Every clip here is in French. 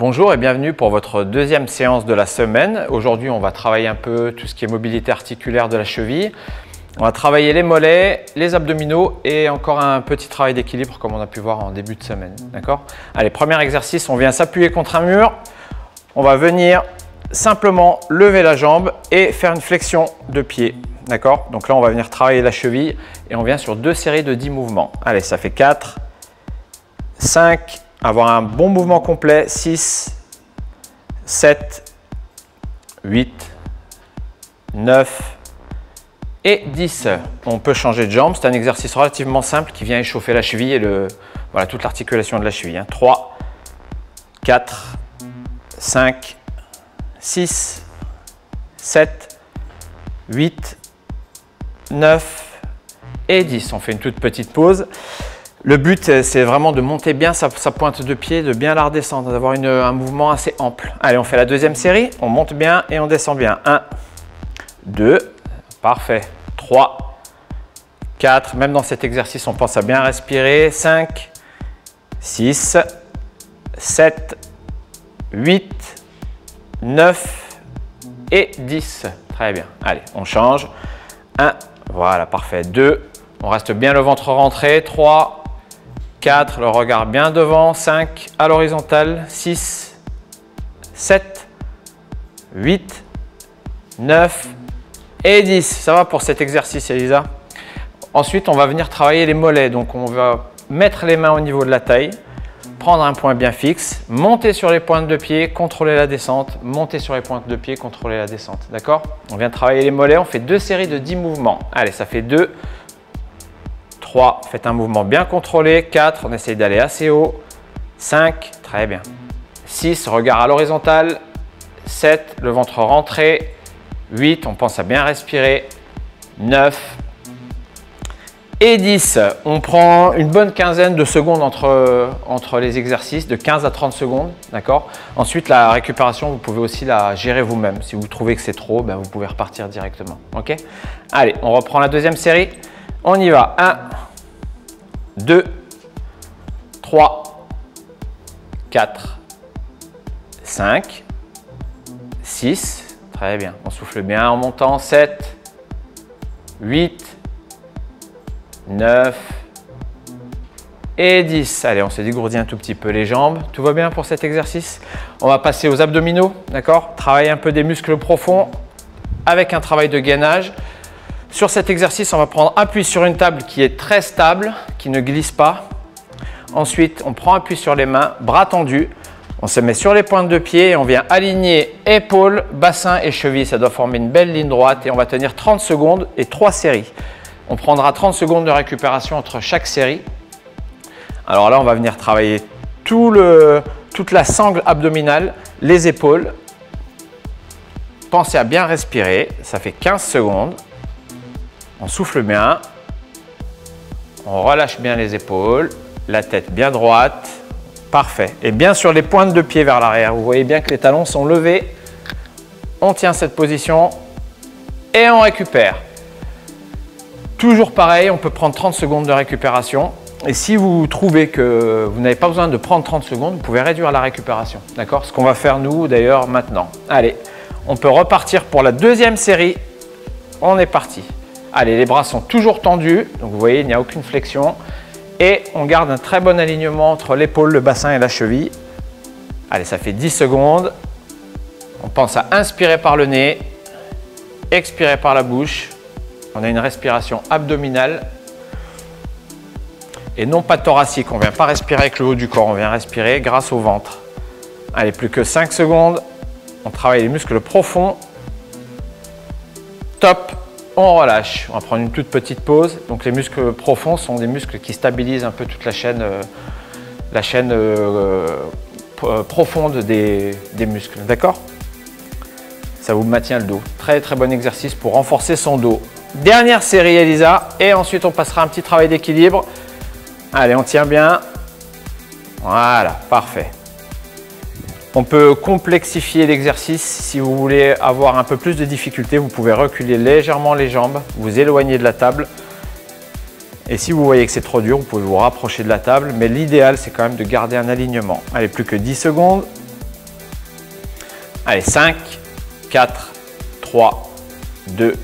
Bonjour et bienvenue pour votre deuxième séance de la semaine. Aujourd'hui, on va travailler un peu tout ce qui est mobilité articulaire de la cheville. On va travailler les mollets, les abdominaux et encore un petit travail d'équilibre comme on a pu voir en début de semaine. D'accord ? Allez, premier exercice, on vient s'appuyer contre un mur. On va venir simplement lever la jambe et faire une flexion de pied. D'accord ? Donc là, on va venir travailler la cheville et on vient sur deux séries de 10 mouvements. Allez, ça fait 4, 5, avoir un bon mouvement complet, 6, 7, 8, 9 et 10. On peut changer de jambe, c'est un exercice relativement simple qui vient échauffer la cheville et voilà, toute l'articulation de la cheville. 3, 4, 5, 6, 7, 8, 9 et 10. On fait une toute petite pause. Le but, c'est vraiment de monter bien sa pointe de pied, de bien la redescendre, d'avoir un mouvement assez ample. Allez, on fait la deuxième série. On monte bien et on descend bien. 1, 2, parfait. 3, 4. Même dans cet exercice, on pense à bien respirer. 5, 6, 7, 8, 9 et 10. Très bien. Allez, on change. 1, voilà, parfait. 2, on reste bien le ventre rentré. 3, 4, le regard bien devant, 5 à l'horizontale, 6, 7, 8, 9 et 10. Ça va pour cet exercice, Elisa? Ensuite, on va venir travailler les mollets. Donc, on va mettre les mains au niveau de la taille, prendre un point bien fixe, monter sur les pointes de pied, contrôler la descente, monter sur les pointes de pied, contrôler la descente. D'accord? On vient travailler les mollets. On fait deux séries de 10 mouvements. Allez, ça fait 2, 3, faites un mouvement bien contrôlé. 4, on essaye d'aller assez haut. 5, très bien. 6, regard à l'horizontale. 7, le ventre rentré. 8, on pense à bien respirer. 9 et 10. On prend une bonne quinzaine de secondes entre les exercices, de 15 à 30 secondes. D'accord ? Ensuite, la récupération, vous pouvez aussi la gérer vous-même. Si vous trouvez que c'est trop, ben vous pouvez repartir directement. Ok ? Allez, on reprend la deuxième série. On y va. 1, 2, 3, 4, 5, 6. Très bien. On souffle bien en montant. 7, 8, 9 et 10. Allez, on se dégourdit un tout petit peu les jambes. Tout va bien pour cet exercice? On va passer aux abdominaux. D'accord? Travailler un peu des muscles profonds avec un travail de gainage. Sur cet exercice, on va prendre appui sur une table qui est très stable, qui ne glisse pas. Ensuite, on prend appui sur les mains, bras tendus. On se met sur les pointes de pied et on vient aligner épaules, bassin et cheville. Ça doit former une belle ligne droite et on va tenir 30 secondes et 3 séries. On prendra 30 secondes de récupération entre chaque série. Alors là, on va venir travailler toute la sangle abdominale, les épaules. Pensez à bien respirer. Ça fait 15 secondes. On souffle bien, on relâche bien les épaules, la tête bien droite, parfait. Et bien sur les pointes de pied vers l'arrière, vous voyez bien que les talons sont levés. On tient cette position et on récupère. Toujours pareil, on peut prendre 30 secondes de récupération. Et si vous trouvez que vous n'avez pas besoin de prendre 30 secondes, vous pouvez réduire la récupération. D'accord? Ce qu'on va faire nous d'ailleurs maintenant. Allez, on peut repartir pour la deuxième série. On est parti. Allez, les bras sont toujours tendus, donc vous voyez, il n'y a aucune flexion. Et on garde un très bon alignement entre l'épaule, le bassin et la cheville. Allez, ça fait 10 secondes. On pense à inspirer par le nez, expirer par la bouche. On a une respiration abdominale et non pas thoracique. On ne vient pas respirer avec le haut du corps, on vient respirer grâce au ventre. Allez, plus que 5 secondes. On travaille les muscles profonds. Top. On relâche, on va prendre une toute petite pause. Donc les muscles profonds sont des muscles qui stabilisent un peu toute la chaîne profonde des muscles. D'accord? Ça vous maintient le dos. Très très bon exercice pour renforcer son dos. Dernière série, Elisa, et ensuite on passera un petit travail d'équilibre. Allez, on tient bien. Voilà, parfait. On peut complexifier l'exercice. Si vous voulez avoir un peu plus de difficulté, vous pouvez reculer légèrement les jambes, vous éloigner de la table. Et si vous voyez que c'est trop dur, vous pouvez vous rapprocher de la table. Mais l'idéal, c'est quand même de garder un alignement. Allez, plus que 10 secondes. Allez, 5, 4, 3, 2,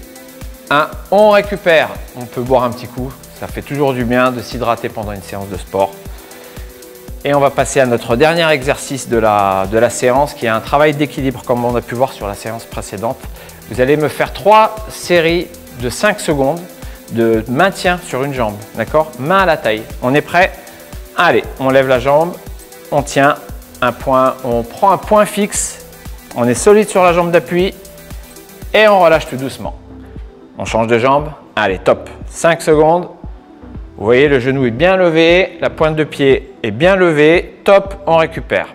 1. On récupère. On peut boire un petit coup. Ça fait toujours du bien de s'hydrater pendant une séance de sport. Et on va passer à notre dernier exercice de la séance qui est un travail d'équilibre comme on a pu voir sur la séance précédente. Vous allez me faire 3 séries de 5 secondes de maintien sur une jambe. D'accord? Main à la taille. On est prêt? Allez, on lève la jambe, on tient un point, on prend un point fixe, on est solide sur la jambe d'appui et on relâche tout doucement. On change de jambe. Allez, top. 5 secondes. Vous voyez, le genou est bien levé, la pointe de pied est bien levée. Top, on récupère.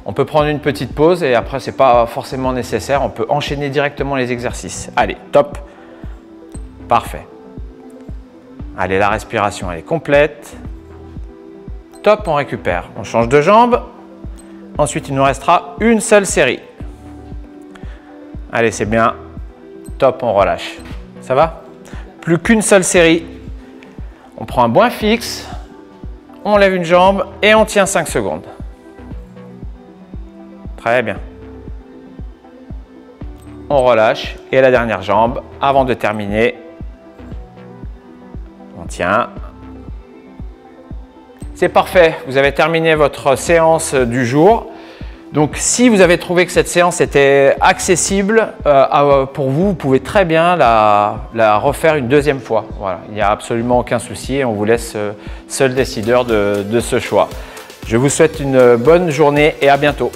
On peut prendre une petite pause et après, ce n'est pas forcément nécessaire. On peut enchaîner directement les exercices. Allez, top. Parfait. Allez, la respiration, elle est complète. Top, on récupère. On change de jambe. Ensuite, il nous restera une seule série. Allez, c'est bien. Top, on relâche. Ça va? Plus qu'une seule série. On prend un point fixe, on lève une jambe et on tient 5 secondes. Très bien. On relâche et la dernière jambe avant de terminer. On tient. C'est parfait, vous avez terminé votre séance du jour. Donc si vous avez trouvé que cette séance était accessible pour vous, vous pouvez très bien la refaire une deuxième fois. Voilà, il n'y a absolument aucun souci et on vous laisse seul décideur de ce choix. Je vous souhaite une bonne journée et à bientôt.